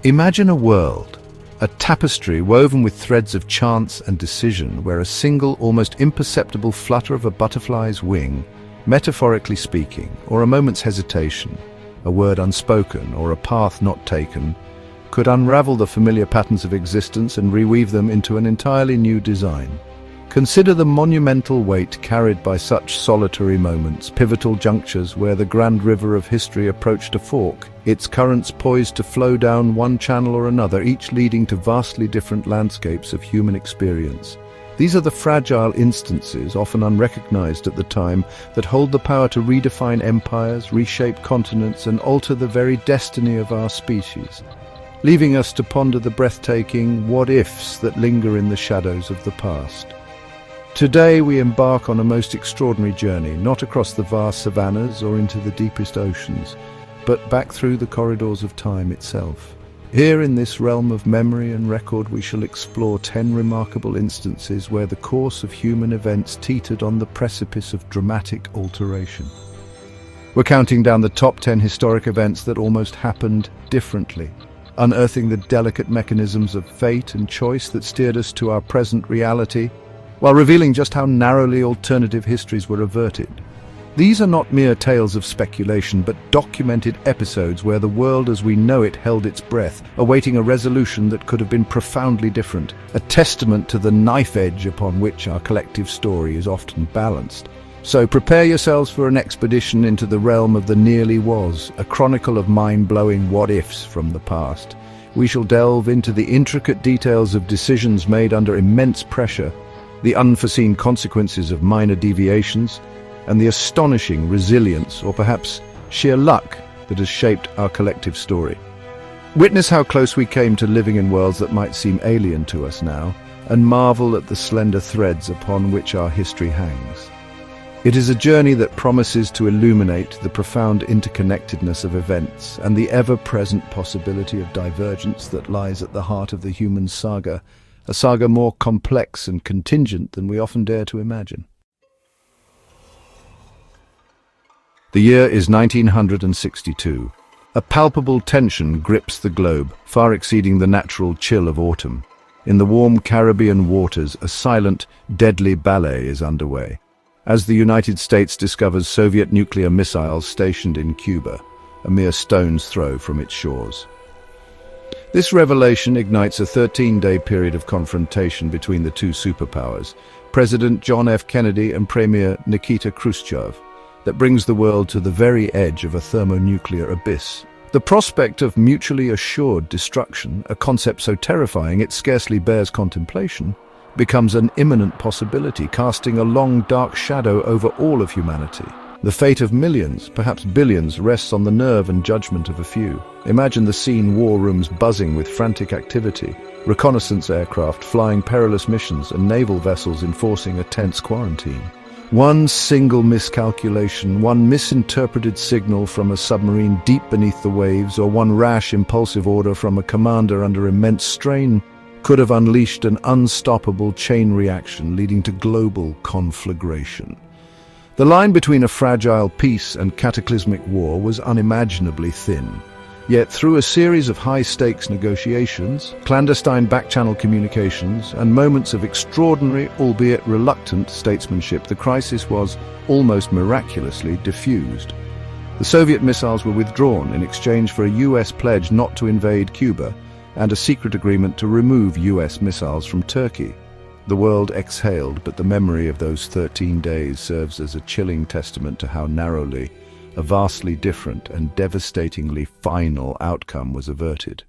Imagine a world, a tapestry woven with threads of chance and decision, where a single, almost imperceptible flutter of a butterfly's wing, metaphorically speaking, or a moment's hesitation, a word unspoken or a path not taken, could unravel the familiar patterns of existence and reweave them into an entirely new design. Consider the monumental weight carried by such solitary moments, pivotal junctures where the grand river of history approached a fork, its currents poised to flow down one channel or another, each leading to vastly different landscapes of human experience. These are the fragile instances, often unrecognized at the time, that hold the power to redefine empires, reshape continents, and alter the very destiny of our species, leaving us to ponder the breathtaking what-ifs that linger in the shadows of the past. Today we embark on a most extraordinary journey, not across the vast savannas or into the deepest oceans, but back through the corridors of time itself. Here in this realm of memory and record we shall explore 10 remarkable instances where the course of human events teetered on the precipice of dramatic alteration. We're counting down the top 10 historic events that almost happened differently, unearthing the delicate mechanisms of fate and choice that steered us to our present reality, while revealing just how narrowly alternative histories were averted. These are not mere tales of speculation, but documented episodes where the world as we know it held its breath, awaiting a resolution that could have been profoundly different, a testament to the knife edge upon which our collective story is often balanced. So prepare yourselves for an expedition into the realm of the nearly was, a chronicle of mind-blowing what-ifs from the past. We shall delve into the intricate details of decisions made under immense pressure, the unforeseen consequences of minor deviations, and the astonishing resilience, or perhaps sheer luck, that has shaped our collective story. Witness how close we came to living in worlds that might seem alien to us now, and marvel at the slender threads upon which our history hangs. It is a journey that promises to illuminate the profound interconnectedness of events and the ever-present possibility of divergence that lies at the heart of the human saga, a saga more complex and contingent than we often dare to imagine. The year is 1962. A palpable tension grips the globe, far exceeding the natural chill of autumn. In the warm Caribbean waters, a silent, deadly ballet is underway, as the United States discovers Soviet nuclear missiles stationed in Cuba, a mere stone's throw from its shores. This revelation ignites a 13-day period of confrontation between the two superpowers, President John F. Kennedy and Premier Nikita Khrushchev, that brings the world to the very edge of a thermonuclear abyss. The prospect of mutually assured destruction, a concept so terrifying it scarcely bears contemplation, becomes an imminent possibility, casting a long, dark shadow over all of humanity. The fate of millions, perhaps billions, rests on the nerve and judgment of a few. Imagine the scene: war rooms buzzing with frantic activity, reconnaissance aircraft flying perilous missions, and naval vessels enforcing a tense quarantine. One single miscalculation, one misinterpreted signal from a submarine deep beneath the waves, or one rash, impulsive order from a commander under immense strain could have unleashed an unstoppable chain reaction leading to global conflagration. The line between a fragile peace and cataclysmic war was unimaginably thin. Yet through a series of high-stakes negotiations, clandestine back-channel communications, and moments of extraordinary, albeit reluctant, statesmanship, the crisis was almost miraculously diffused. The Soviet missiles were withdrawn in exchange for a US pledge not to invade Cuba and a secret agreement to remove US missiles from Turkey. The world exhaled, but the memory of those 13 days serves as a chilling testament to how narrowly a vastly different and devastatingly final outcome was averted.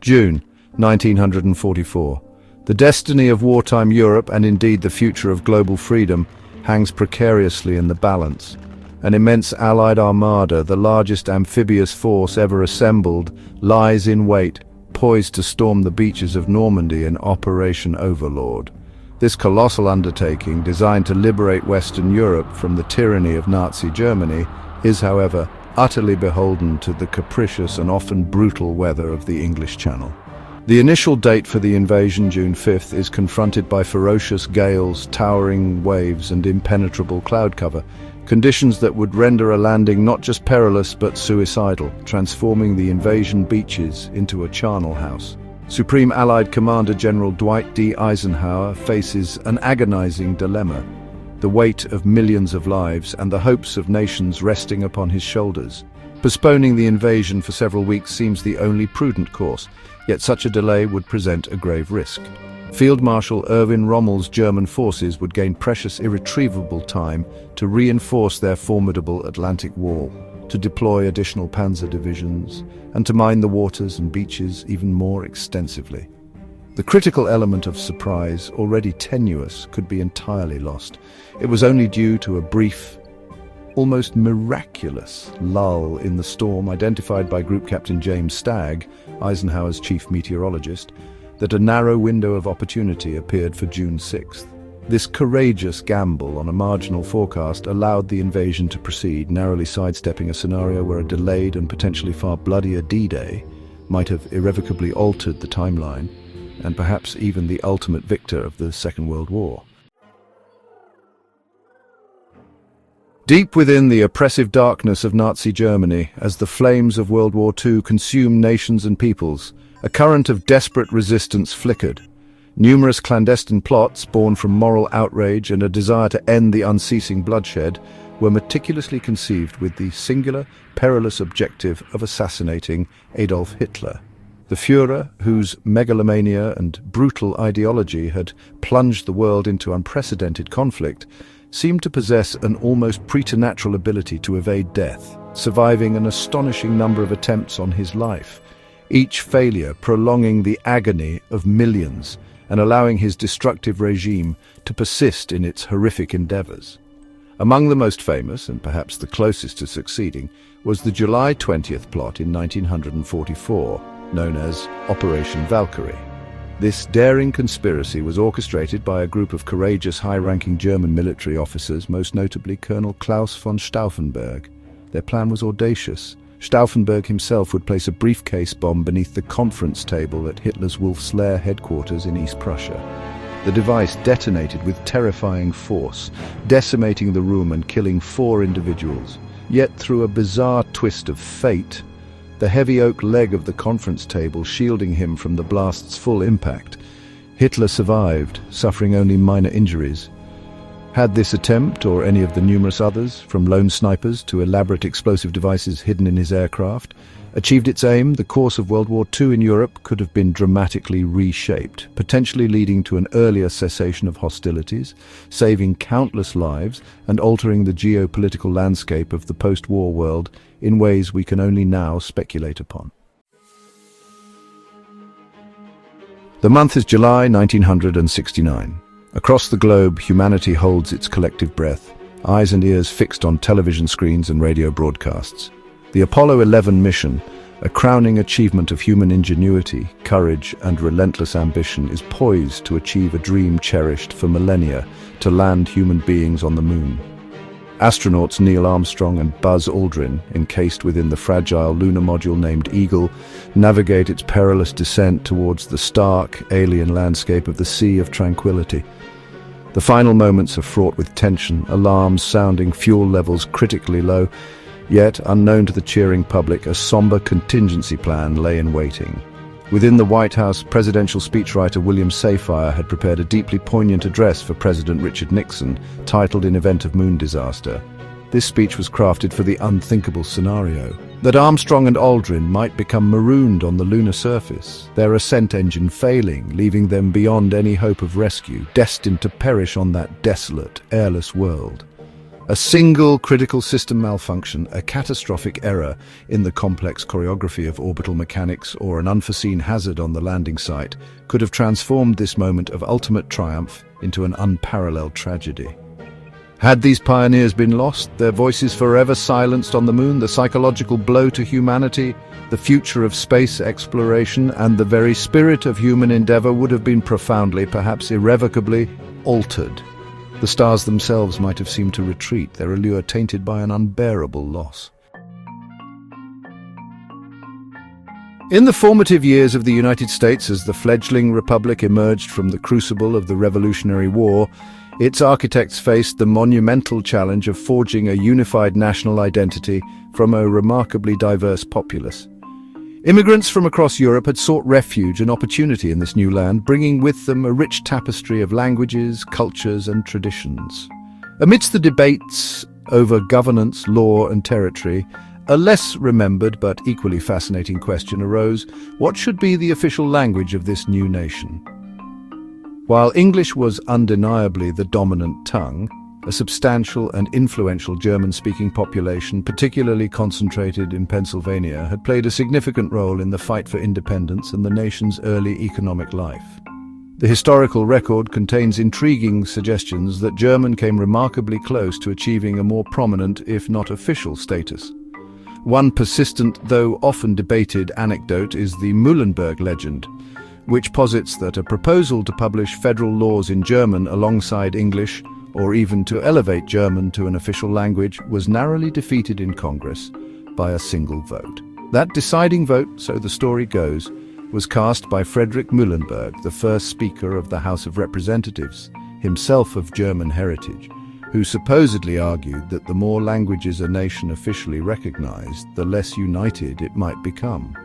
June 1944. The destiny of wartime Europe, and indeed the future of global freedom, hangs precariously in the balance. An immense Allied armada, the largest amphibious force ever assembled, lies in wait, poised to storm the beaches of Normandy in Operation Overlord. This colossal undertaking, designed to liberate Western Europe from the tyranny of Nazi Germany, is, however, utterly beholden to the capricious and often brutal weather of the English Channel. The initial date for the invasion, June 5th, is confronted by ferocious gales, towering waves, and impenetrable cloud cover, conditions that would render a landing not just perilous but suicidal, transforming the invasion beaches into a charnel house. Supreme Allied Commander General Dwight D. Eisenhower faces an agonizing dilemma: the weight of millions of lives and the hopes of nations resting upon his shoulders. Postponing the invasion for several weeks seems the only prudent course, yet such a delay would present a grave risk. Field Marshal Erwin Rommel's German forces would gain precious, irretrievable time to reinforce their formidable Atlantic wall, to deploy additional panzer divisions, and to mine the waters and beaches even more extensively. The critical element of surprise, already tenuous, could be entirely lost. It was only due to a brief, almost miraculous lull in the storm identified by Group Captain James Stagg, Eisenhower's chief meteorologist, that a narrow window of opportunity appeared for June 6th. This courageous gamble on a marginal forecast allowed the invasion to proceed, narrowly sidestepping a scenario where a delayed and potentially far bloodier D-Day might have irrevocably altered the timeline, and perhaps even the ultimate victor of the Second World War. Deep within the oppressive darkness of Nazi Germany, as the flames of World War II consumed nations and peoples, a current of desperate resistance flickered. Numerous clandestine plots, born from moral outrage and a desire to end the unceasing bloodshed, were meticulously conceived with the singular, perilous objective of assassinating Adolf Hitler. The Führer, whose megalomania and brutal ideology had plunged the world into unprecedented conflict, seemed to possess an almost preternatural ability to evade death, surviving an astonishing number of attempts on his life, each failure prolonging the agony of millions and allowing his destructive regime to persist in its horrific endeavors. Among the most famous, and perhaps the closest to succeeding, was the July 20th plot in 1944, known as Operation Valkyrie. This daring conspiracy was orchestrated by a group of courageous high-ranking German military officers, most notably Colonel Klaus von Stauffenberg. Their plan was audacious. Stauffenberg himself would place a briefcase bomb beneath the conference table at Hitler's Wolf's Lair headquarters in East Prussia. The device detonated with terrifying force, decimating the room and killing 4 individuals. Yet through a bizarre twist of fate, the heavy oak leg of the conference table shielding him from the blast's full impact, Hitler survived, suffering only minor injuries. Had this attempt, or any of the numerous others, from lone snipers to elaborate explosive devices hidden in his aircraft, achieved its aim, the course of World War II in Europe could have been dramatically reshaped, potentially leading to an earlier cessation of hostilities, saving countless lives and altering the geopolitical landscape of the post-war world in ways we can only now speculate upon. The month is July 1969. Across the globe, humanity holds its collective breath, eyes and ears fixed on television screens and radio broadcasts. The Apollo 11 mission, a crowning achievement of human ingenuity, courage, and relentless ambition, is poised to achieve a dream cherished for millennia: to land human beings on the moon. Astronauts Neil Armstrong and Buzz Aldrin, encased within the fragile lunar module named Eagle, navigate its perilous descent towards the stark, alien landscape of the Sea of Tranquility. The final moments are fraught with tension, alarms sounding, fuel levels critically low. Yet, unknown to the cheering public, a somber contingency plan lay in waiting. Within the White House, presidential speechwriter William Safire had prepared a deeply poignant address for President Richard Nixon, titled In Event of Moon Disaster. This speech was crafted for the unthinkable scenario that Armstrong and Aldrin might become marooned on the lunar surface, their ascent engine failing, leaving them beyond any hope of rescue, destined to perish on that desolate, airless world. A single critical system malfunction, a catastrophic error in the complex choreography of orbital mechanics, or an unforeseen hazard on the landing site could have transformed this moment of ultimate triumph into an unparalleled tragedy. Had these pioneers been lost, their voices forever silenced on the moon, the psychological blow to humanity, the future of space exploration, and the very spirit of human endeavor would have been profoundly, perhaps irrevocably, altered. The stars themselves might have seemed to retreat, their allure tainted by an unbearable loss. In the formative years of the United States, as the fledgling republic emerged from the crucible of the Revolutionary War, its architects faced the monumental challenge of forging a unified national identity from a remarkably diverse populace. Immigrants from across Europe had sought refuge and opportunity in this new land, bringing with them a rich tapestry of languages, cultures, and traditions. Amidst the debates over governance, law, and territory, a less remembered but equally fascinating question arose: what should be the official language of this new nation? While English was undeniably the dominant tongue, a substantial and influential German-speaking population, particularly concentrated in Pennsylvania, had played a significant role in the fight for independence and the nation's early economic life. The historical record contains intriguing suggestions that German came remarkably close to achieving a more prominent, if not official, status. One persistent, though often debated, anecdote is the Muhlenberg legend, which posits that a proposal to publish federal laws in German alongside English, or even to elevate German to an official language, was narrowly defeated in Congress by a single vote. That deciding vote, so the story goes, was cast by Friedrich Muhlenberg, the first Speaker of the House of Representatives, himself of German heritage, who supposedly argued that the more languages a nation officially recognized, the less united it might become.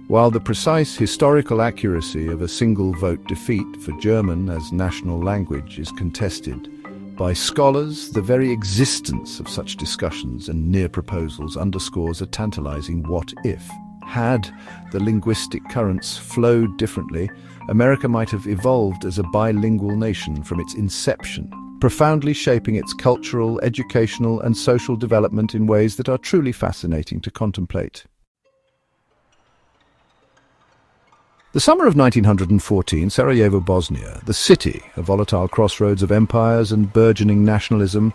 While the precise historical accuracy of a single vote defeat for German as national language is contested by scholars, the very existence of such discussions and near proposals underscores a tantalizing what-if. Had the linguistic currents flowed differently, America might have evolved as a bilingual nation from its inception, profoundly shaping its cultural, educational, and social development in ways that are truly fascinating to contemplate. The summer of 1914, Sarajevo, Bosnia, the city, a volatile crossroads of empires and burgeoning nationalism,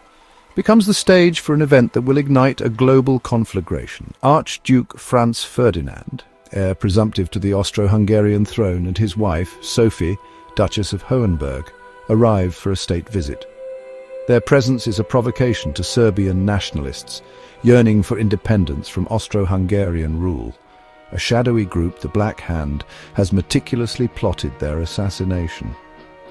becomes the stage for an event that will ignite a global conflagration. Archduke Franz Ferdinand, heir presumptive to the Austro-Hungarian throne, and his wife, Sophie, Duchess of Hohenberg, arrive for a state visit. Their presence is a provocation to Serbian nationalists, yearning for independence from Austro-Hungarian rule. A shadowy group, the Black Hand, has meticulously plotted their assassination.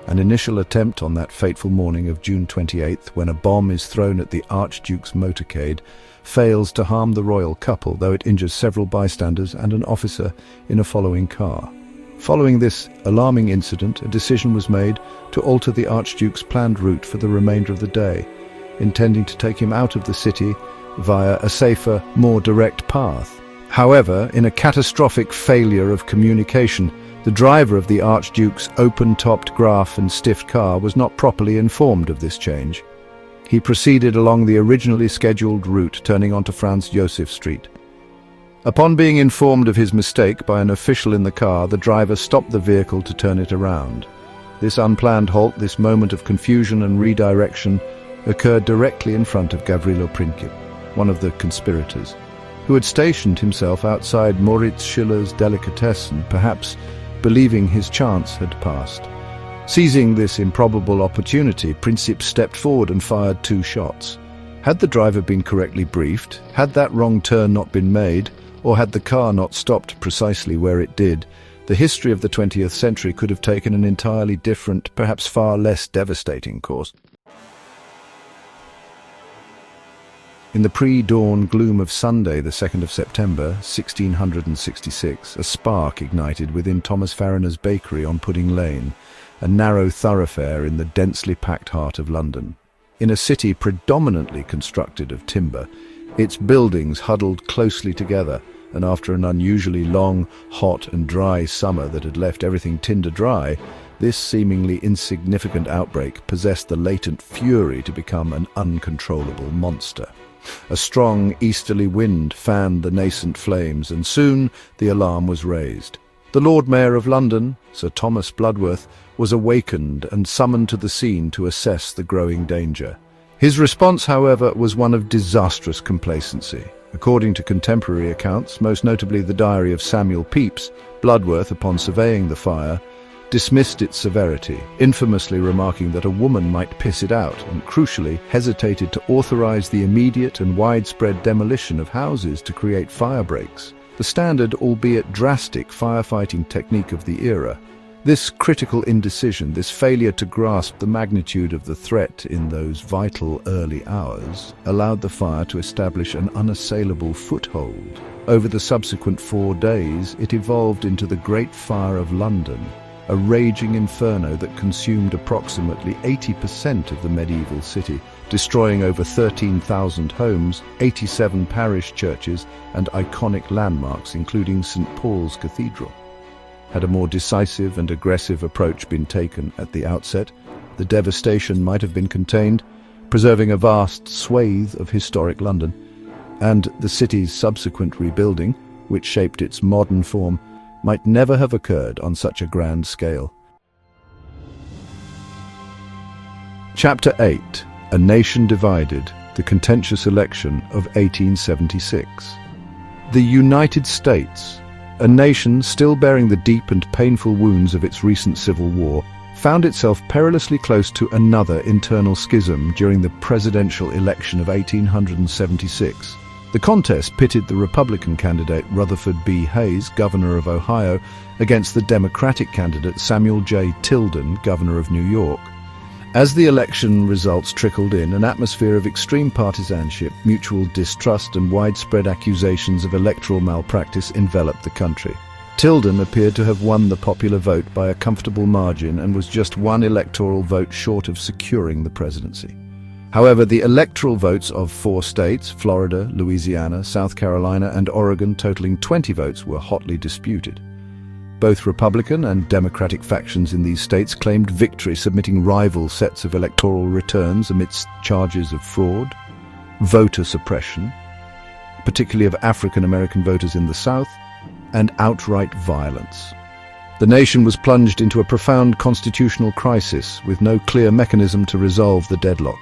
An initial attempt on that fateful morning of June 28th, when a bomb is thrown at the Archduke's motorcade, fails to harm the royal couple, though it injures several bystanders and an officer in a following car. Following this alarming incident, a decision was made to alter the Archduke's planned route for the remainder of the day, intending to take him out of the city via a safer, more direct path. However, in a catastrophic failure of communication, the driver of the Archduke's open-topped Graf and stiff car was not properly informed of this change. He proceeded along the originally scheduled route, turning onto Franz Josef Street. Upon being informed of his mistake by an official in the car, the driver stopped the vehicle to turn it around. This unplanned halt, this moment of confusion and redirection, occurred directly in front of Gavrilo Princip, one of the conspirators, who had stationed himself outside Moritz Schiller's delicatessen, perhaps believing his chance had passed. Seizing this improbable opportunity, Princip stepped forward and fired 2 shots. Had the driver been correctly briefed, had that wrong turn not been made, or had the car not stopped precisely where it did, the history of the 20th century could have taken an entirely different, perhaps far less devastating course. In the pre-dawn gloom of Sunday, the 2nd of September, 1666, a spark ignited within Thomas Farriner's bakery on Pudding Lane, a narrow thoroughfare in the densely packed heart of London. In a city predominantly constructed of timber, its buildings huddled closely together, and after an unusually long, hot and dry summer that had left everything tinder dry, this seemingly insignificant outbreak possessed the latent fury to become an uncontrollable monster. A strong easterly wind fanned the nascent flames, and soon the alarm was raised. The Lord Mayor of London, Sir Thomas Bloodworth, was awakened and summoned to the scene to assess the growing danger. His response, however, was one of disastrous complacency. According to contemporary accounts, most notably the diary of Samuel Pepys, Bloodworth, upon surveying the fire, dismissed its severity, infamously remarking that a woman might piss it out, and crucially hesitated to authorize the immediate and widespread demolition of houses to create fire breaks. the standard, albeit drastic, firefighting technique of the era. This critical indecision, this failure to grasp the magnitude of the threat in those vital early hours, allowed the fire to establish an unassailable foothold. Over the subsequent 4 days, it evolved into the Great Fire of London, a raging inferno that consumed approximately 80% of the medieval city, destroying over 13,000 homes, 87 parish churches, and iconic landmarks, including St. Paul's Cathedral. Had a more decisive and aggressive approach been taken at the outset, the devastation might have been contained, preserving a vast swathe of historic London, and the city's subsequent rebuilding, which shaped its modern form, might never have occurred on such a grand scale. Chapter 8. A Nation Divided, the Contentious Election of 1876. The United States, a nation still bearing the deep and painful wounds of its recent civil war, found itself perilously close to another internal schism during the presidential election of 1876. The contest pitted the Republican candidate Rutherford B. Hayes, governor of Ohio, against the Democratic candidate Samuel J. Tilden, governor of New York. As the election results trickled in, an atmosphere of extreme partisanship, mutual distrust, and widespread accusations of electoral malpractice enveloped the country. Tilden appeared to have won the popular vote by a comfortable margin and was just one electoral vote short of securing the presidency. However, the electoral votes of 4 states, Florida, Louisiana, South Carolina, and Oregon, totaling 20 votes, were hotly disputed. Both Republican and Democratic factions in these states claimed victory, submitting rival sets of electoral returns amidst charges of fraud, voter suppression, particularly of African American voters in the South, and outright violence. The nation was plunged into a profound constitutional crisis with no clear mechanism to resolve the deadlock.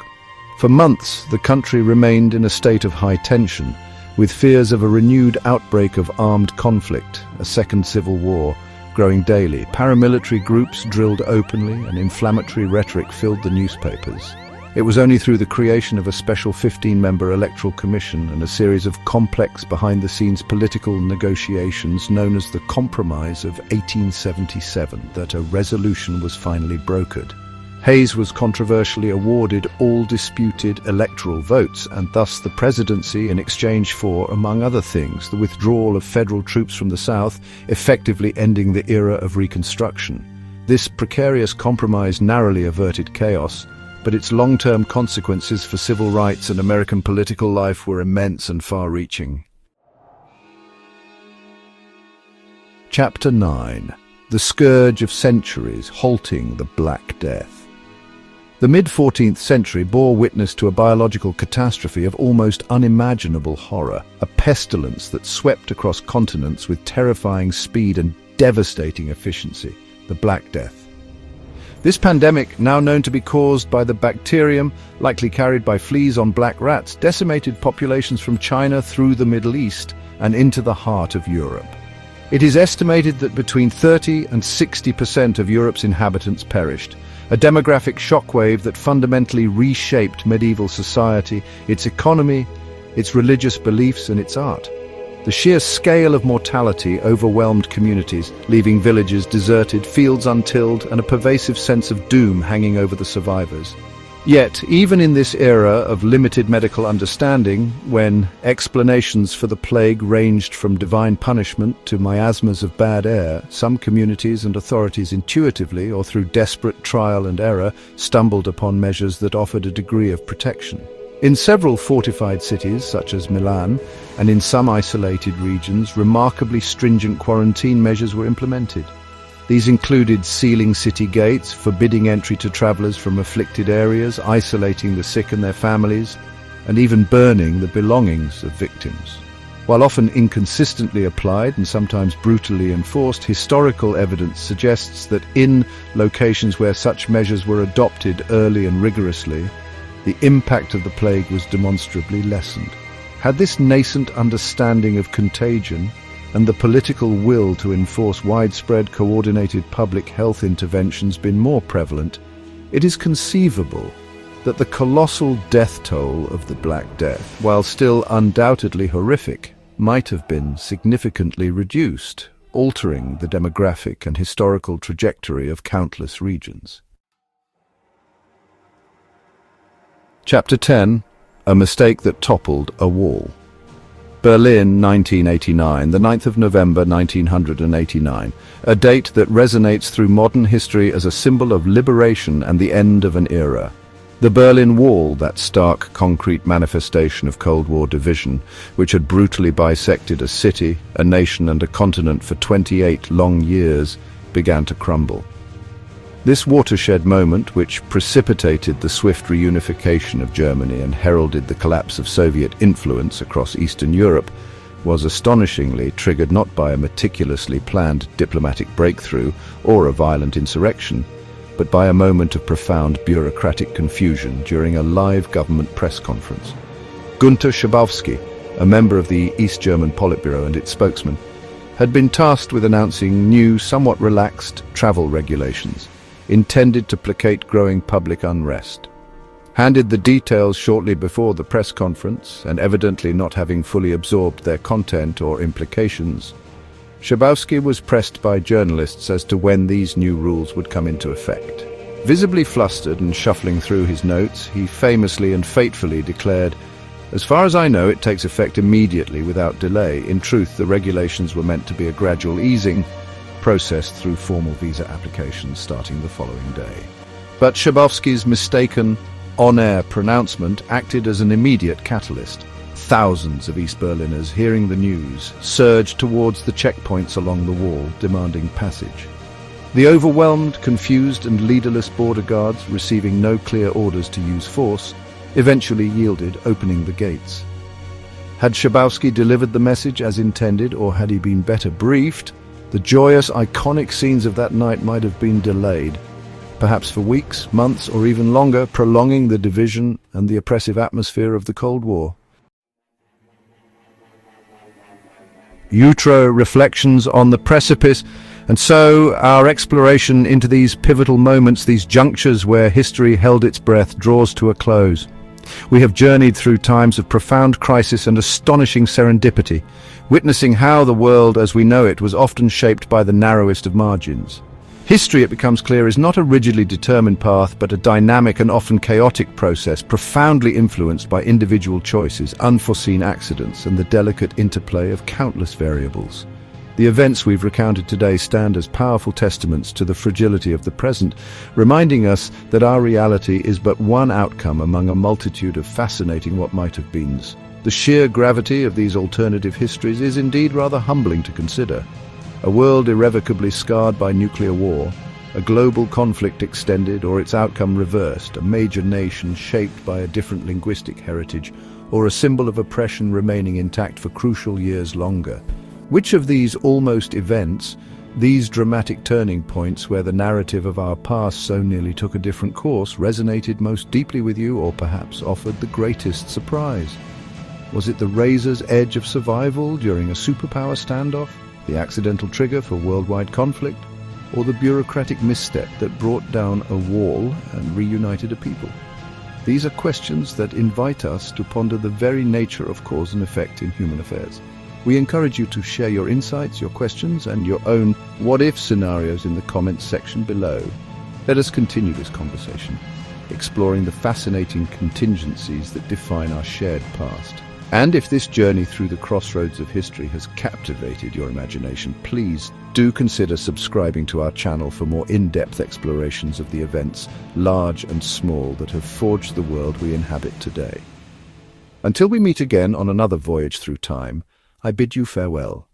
For months, the country remained in a state of high tension, with fears of a renewed outbreak of armed conflict, a second civil war, growing daily. Paramilitary groups drilled openly, and inflammatory rhetoric filled the newspapers. It was only through the creation of a special 15-member electoral commission and a series of complex behind-the-scenes political negotiations known as the Compromise of 1877 that a resolution was finally brokered. Hayes was controversially awarded all disputed electoral votes and thus the presidency in exchange for, among other things, the withdrawal of federal troops from the South, effectively ending the era of Reconstruction. This precarious compromise narrowly averted chaos, but its long-term consequences for civil rights and American political life were immense and far-reaching. Chapter 9. The Scourge of Centuries, Halting, the Black Death. The mid-14th century bore witness to a biological catastrophe of almost unimaginable horror, a pestilence that swept across continents with terrifying speed and devastating efficiency, the Black Death. This pandemic, now known to be caused by the bacterium likely carried by fleas on black rats, decimated populations from China through the Middle East and into the heart of Europe. It is estimated that between 30 and 60% of Europe's inhabitants perished, a demographic shockwave that fundamentally reshaped medieval society, its economy, its religious beliefs, and its art. The sheer scale of mortality overwhelmed communities, leaving villages deserted, fields untilled, and a pervasive sense of doom hanging over the survivors. Yet, even in this era of limited medical understanding, when explanations for the plague ranged from divine punishment to miasmas of bad air, some communities and authorities intuitively, or through desperate trial and error, stumbled upon measures that offered a degree of protection. In several fortified cities, such as Milan, and in some isolated regions, remarkably stringent quarantine measures were implemented. These included sealing city gates, forbidding entry to travelers from afflicted areas, isolating the sick and their families, and even burning the belongings of victims. While often inconsistently applied and sometimes brutally enforced, historical evidence suggests that in locations where such measures were adopted early and rigorously, the impact of the plague was demonstrably lessened. Had this nascent understanding of contagion and the political will to enforce widespread coordinated public health interventions been more prevalent, it is conceivable that the colossal death toll of the Black Death, while still undoubtedly horrific, might have been significantly reduced, altering the demographic and historical trajectory of countless regions. Chapter 10. A mistake that toppled a wall. Berlin, 1989, the 9th of November 1989, a date that resonates through modern history as a symbol of liberation and the end of an era. The Berlin Wall, that stark concrete manifestation of Cold War division, which had brutally bisected a city, a nation and a continent for 28 long years, began to crumble. This watershed moment, which precipitated the swift reunification of Germany and heralded the collapse of Soviet influence across Eastern Europe, was astonishingly triggered not by a meticulously planned diplomatic breakthrough or a violent insurrection, but by a moment of profound bureaucratic confusion during a live government press conference. Günter Schabowski, a member of the East German Politburo and its spokesman, had been tasked with announcing new, somewhat relaxed travel regulations intended to placate growing public unrest. Handed the details shortly before the press conference, and evidently not having fully absorbed their content or implications, Schabowski was pressed by journalists as to when these new rules would come into effect. Visibly flustered and shuffling through his notes, he famously and fatefully declared, "As far as I know, it takes effect immediately without delay. In truth, the regulations were meant to be a gradual easing, processed through formal visa applications starting the following day." But Schabowski's mistaken, on-air pronouncement acted as an immediate catalyst. Thousands of East Berliners, hearing the news, surged towards the checkpoints along the wall, demanding passage. The overwhelmed, confused and leaderless border guards, receiving no clear orders to use force, eventually yielded, opening the gates. Had Schabowski delivered the message as intended, or had he been better briefed, the joyous, iconic scenes of that night might have been delayed, perhaps for weeks, months, or even longer, prolonging the division and the oppressive atmosphere of the Cold War. Utro reflections on the precipice, and so our exploration into these pivotal moments, these junctures where history held its breath, draws to a close. We have journeyed through times of profound crisis and astonishing serendipity, witnessing how the world as we know it was often shaped by the narrowest of margins. History, it becomes clear, is not a rigidly determined path, but a dynamic and often chaotic process, profoundly influenced by individual choices, unforeseen accidents, and the delicate interplay of countless variables. The events we've recounted today stand as powerful testaments to the fragility of the present, reminding us that our reality is but one outcome among a multitude of fascinating what-might-have-beens. The sheer gravity of these alternative histories is indeed rather humbling to consider. A world irrevocably scarred by nuclear war, a global conflict extended or its outcome reversed, a major nation shaped by a different linguistic heritage, or a symbol of oppression remaining intact for crucial years longer. Which of these almost events, these dramatic turning points where the narrative of our past so nearly took a different course, resonated most deeply with you, or perhaps offered the greatest surprise? Was it the razor's edge of survival during a superpower standoff, the accidental trigger for worldwide conflict, or the bureaucratic misstep that brought down a wall and reunited a people? These are questions that invite us to ponder the very nature of cause and effect in human affairs. We encourage you to share your insights, your questions, and your own what-if scenarios in the comments section below. Let us continue this conversation, exploring the fascinating contingencies that define our shared past. And if this journey through the crossroads of history has captivated your imagination, please do consider subscribing to our channel for more in-depth explorations of the events, large and small, that have forged the world we inhabit today. Until we meet again on another voyage through time, I bid you farewell.